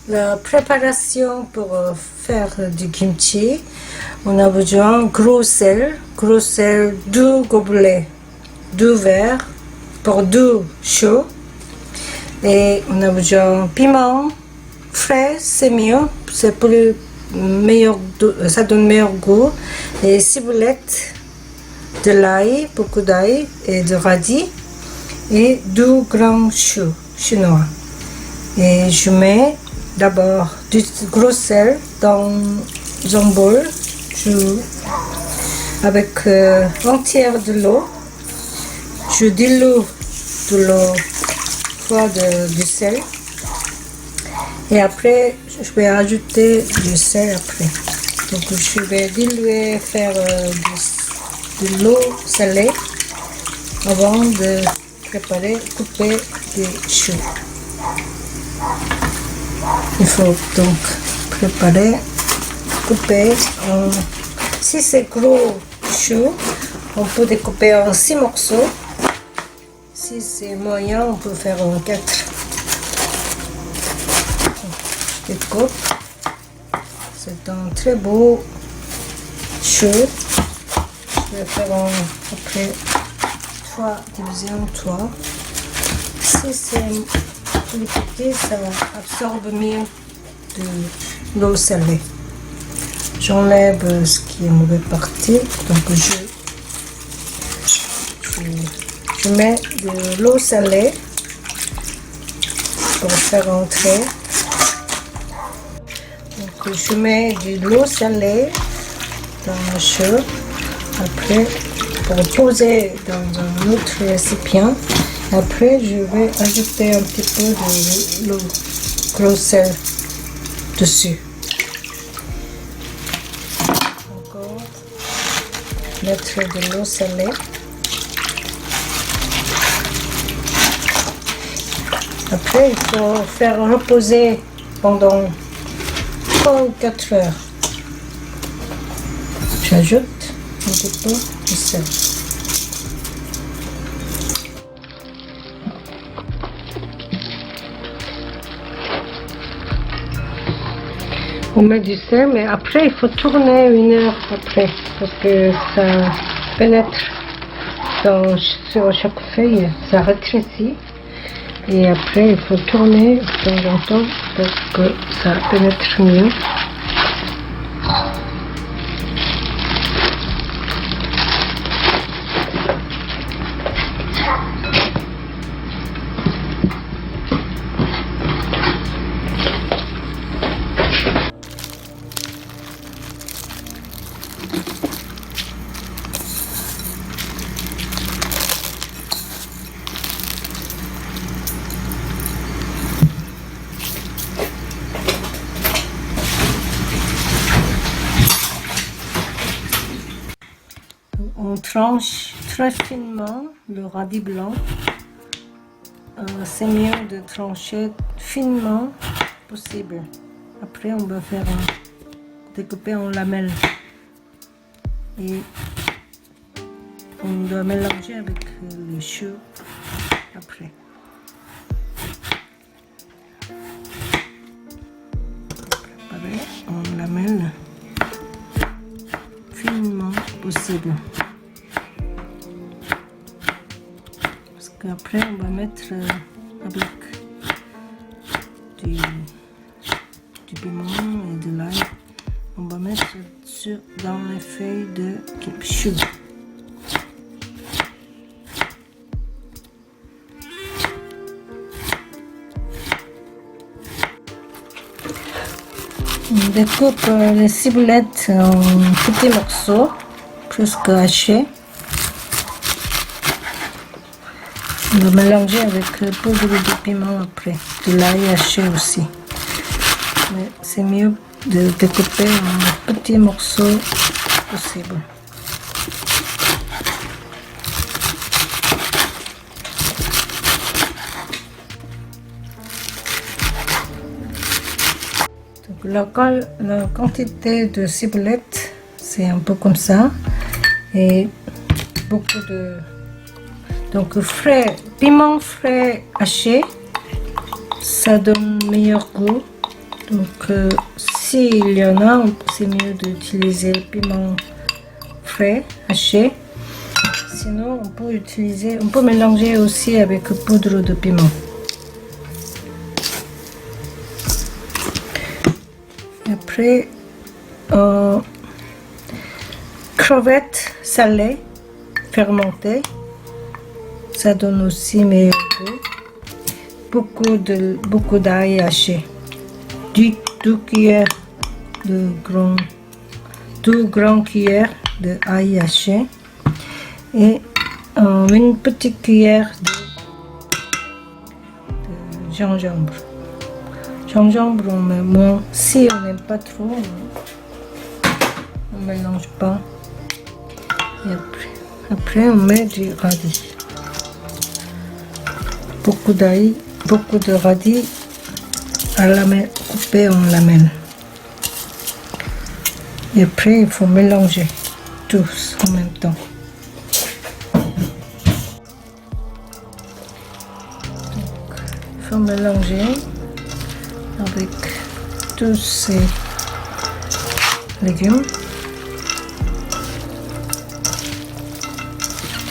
La préparation pour faire du kimchi, on a besoin de gros sel, 2 gobelets, 2 verres pour 2 chauds. Et on a besoin de piment frais, c'est mieux, c'est plus meilleur, ça donne meilleur goût. Et ciboulette, de l'ail, beaucoup d'ail et de radis et 2 grands choux chinois. Et je mets d'abord du gros sel dans un bol avec un tiers de l'eau. Je dilue de l'eau du sel et après je vais ajouter du sel après. Donc je vais diluer, faire de l'eau salée avant de préparer, couper des choux. Il faut donc préparer, couper. Si c'est gros chou, on peut découper en 6 morceaux. Si c'est moyen, on peut faire en 4. Je découpe. C'est un très beau chou. Je vais faire après 3 divisions en 3. Si c'est plus petit, ça absorbe mieux de l'eau salée. J'enlève ce qui est mauvais parti, donc je mets de l'eau salée pour faire entrer. Donc je mets de l'eau salée dans le chou. Après, pour poser dans un autre récipient. Après, je vais ajouter un petit peu de l'eau gros sel dessus. Encore mettre de l'eau salée. Après, il faut faire reposer pendant 3 ou 4 heures. J'ajoute un petit peu de sel. On met du sel, mais après il faut tourner 1 heure après parce que ça pénètre sur chaque feuille, ça rétrécit. Et après il faut tourner de temps en temps pour que ça pénètre mieux. On tranche très finement le radis blanc. C'est mieux de trancher finement possible. Après, on va faire découper en lamelles. Et on doit mélanger avec les choux après. Préparer en lamelles finement possible. Parce qu'après on va mettre avec du piment et de l'ail, on va mettre dans les feuilles de chou. On découpe les ciboulettes en petits morceaux, plus que hachés. On va mélanger avec le poudre de piment après, de l'ail haché aussi. Mais c'est mieux de découper en petits morceaux possible. La quantité de ciboulettes, c'est un peu comme ça. Et beaucoup de... Donc frais, piment frais haché, ça donne meilleur goût. Donc s'il y en a, c'est mieux d'utiliser le piment frais, haché. Sinon on peut mélanger aussi avec poudre de piment. Et après crevettes salées fermentées, ça donne aussi meilleur goût. Beaucoup d'ail haché, 2 cuillères de 2 grandes cuillères de ail haché et une petite cuillère de gingembre. Gingembre on met moins, si on n'aime pas trop on mélange pas. Et après on met du radis, beaucoup d'ail, beaucoup de radis à lamelles, coupé en lamelles. Et après il faut mélanger tous en même temps. Donc, il faut mélanger avec tous ces légumes,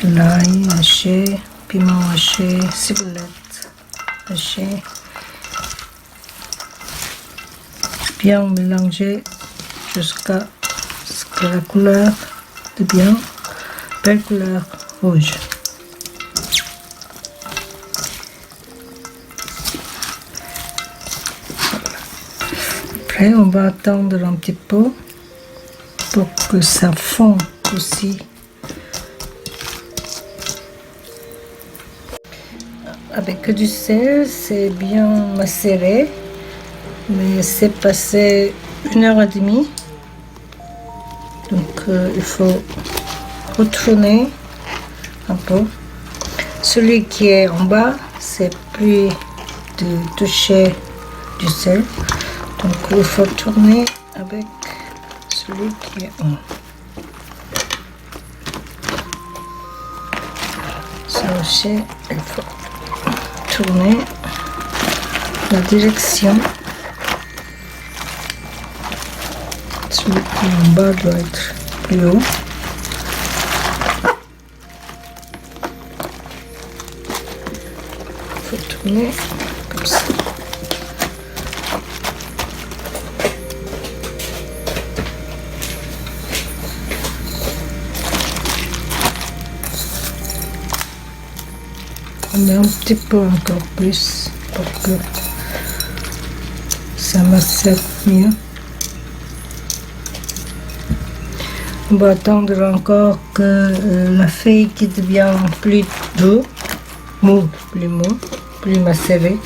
l'ail haché, piment haché, ciboulette hachée, bien mélanger jusqu'à ce que la couleur devient belle couleur rouge. Après on va attendre un petit peu pour que ça fonde aussi. Avec du sel, c'est bien macéré, mais c'est passé 1h30. Donc il faut retourner un peu. Celui qui est en bas, c'est plus de toucher du sel. Donc il faut tourner avec celui qui est en haut. Ça aussi, il faut tourner la direction. Celui qui est en bas doit être plus haut. Il faut tourner comme ça. On met un petit peu encore plus pour que ça macère mieux. On va attendre encore que la feuille qui devient plus plus macérée.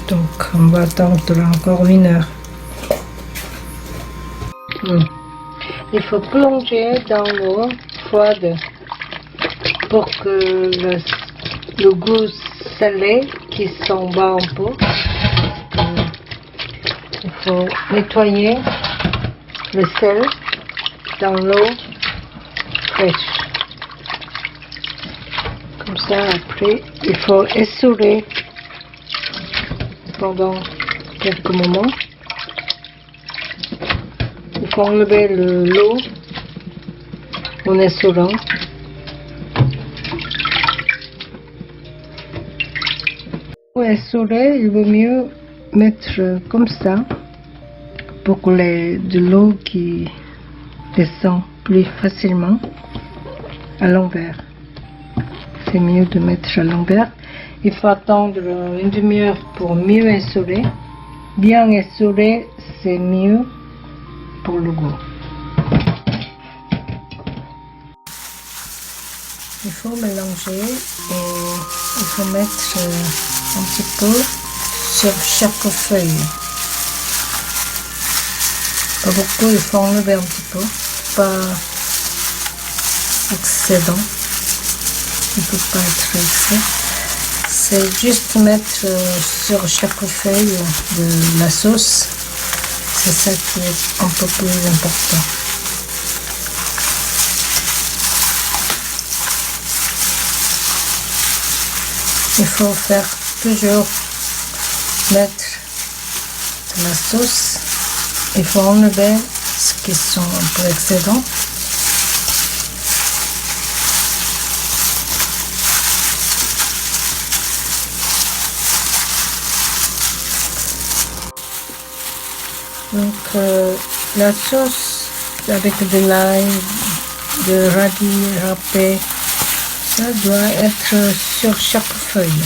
Donc on va attendre encore 1 heure. Il faut plonger dans l'eau froide pour que le goût salé qui s'en va un peu. Il faut nettoyer le sel dans l'eau fraîche. Comme ça, après, il faut essorer pendant quelques moments. Il faut enlever l'eau en essorant. Pour essorer, il vaut mieux mettre comme ça pour que de l'eau qui descend plus facilement à l'envers. C'est mieux de mettre à l'envers. Il faut attendre 1 demi-heure pour mieux essorer. Bien essorer, c'est mieux pour le goût. Il faut mélanger et il faut mettre un petit peu sur chaque feuille. Pas beaucoup, il faut enlever un petit peu, pas excédent. Il ne faut pas être excès. C'est juste mettre sur chaque feuille de la sauce. C'est ça qui est un peu plus important. Il faut faire toujours mettre de la sauce. Il faut enlever ce qui sont un peu excédents. Donc la sauce avec de l'ail, de radis râpé, ça doit être sur chaque feuille.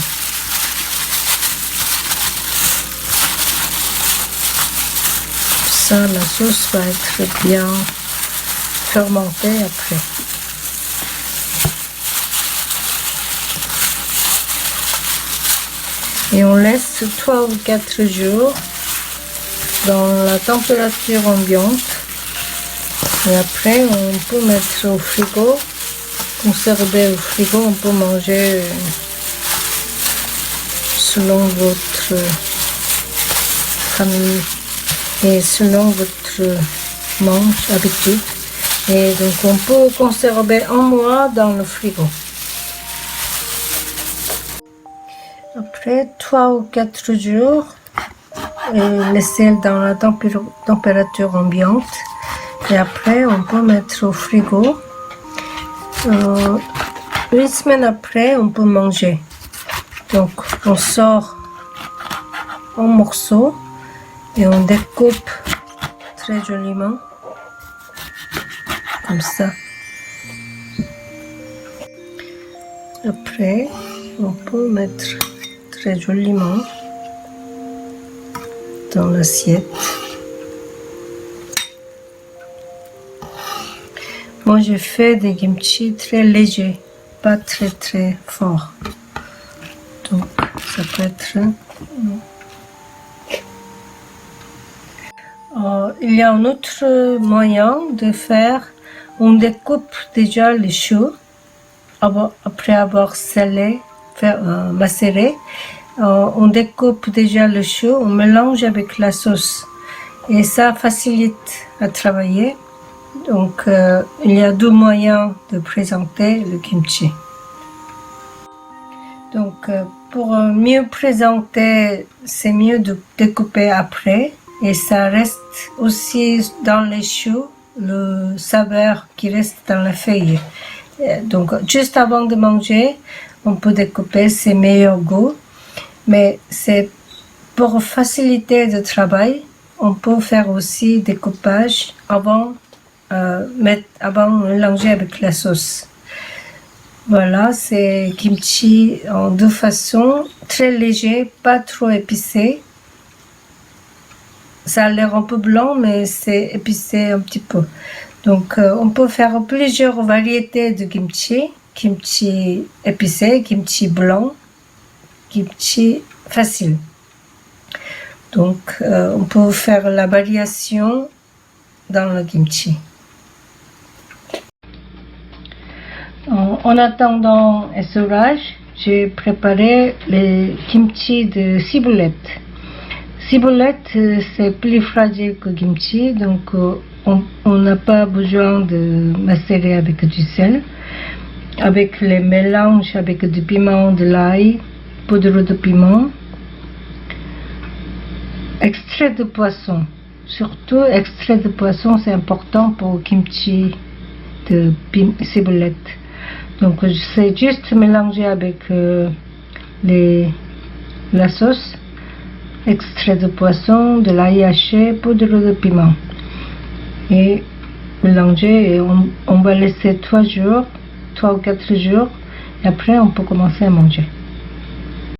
Ça, la sauce va être bien fermentée après. Et on laisse 3 ou 4 jours dans la température ambiante. Et après, on peut mettre au frigo, conserver au frigo, on peut manger selon votre famille et selon votre habitude. Et donc, on peut conserver un mois dans le frigo. Après 3 ou 4 jours, laisser dans la température ambiante. Et après, on peut mettre au frigo. 8 semaines après, on peut manger. Donc, on sort en morceaux et on découpe très joliment, comme ça. Après, on peut mettre très joliment dans l'assiette. Moi, j'ai fait des kimchi très légers, pas très forts. Donc, ça peut être... il y a un autre moyen de faire. On découpe déjà les choux après avoir macéré. On découpe déjà le chou, on mélange avec la sauce et ça facilite à travailler. Donc il y a 2 moyens de présenter le kimchi. Donc pour mieux présenter, c'est mieux de découper après et ça reste aussi dans les choux le saveur qui reste dans la feuille. Donc juste avant de manger, on peut découper, c'est meilleur goût. Mais c'est pour faciliter le travail, on peut faire aussi découpage avant mélanger avec la sauce. Voilà, c'est kimchi en 2 façons, très léger, pas trop épicé. Ça a l'air un peu blanc, mais c'est épicé un petit peu. Donc on peut faire plusieurs variétés de kimchi. Kimchi épicé, kimchi blanc, kimchi facile. Donc on peut faire la variation dans le kimchi. En attendant essorage, j'ai préparé les kimchi de ciboulette. Ciboulette, c'est plus fragile que kimchi, donc on n'a pas besoin de macérer avec du sel. Avec les mélanges avec du piment, de l'ail, poudre de piment, extrait de poisson. Surtout, extrait de poisson, c'est important pour kimchi de ciboulette. Donc, c'est juste mélanger avec la sauce, extrait de poisson, de l'ail haché, poudre de piment. Et mélanger, et on va laisser 3 ou 4 jours, et après on peut commencer à manger.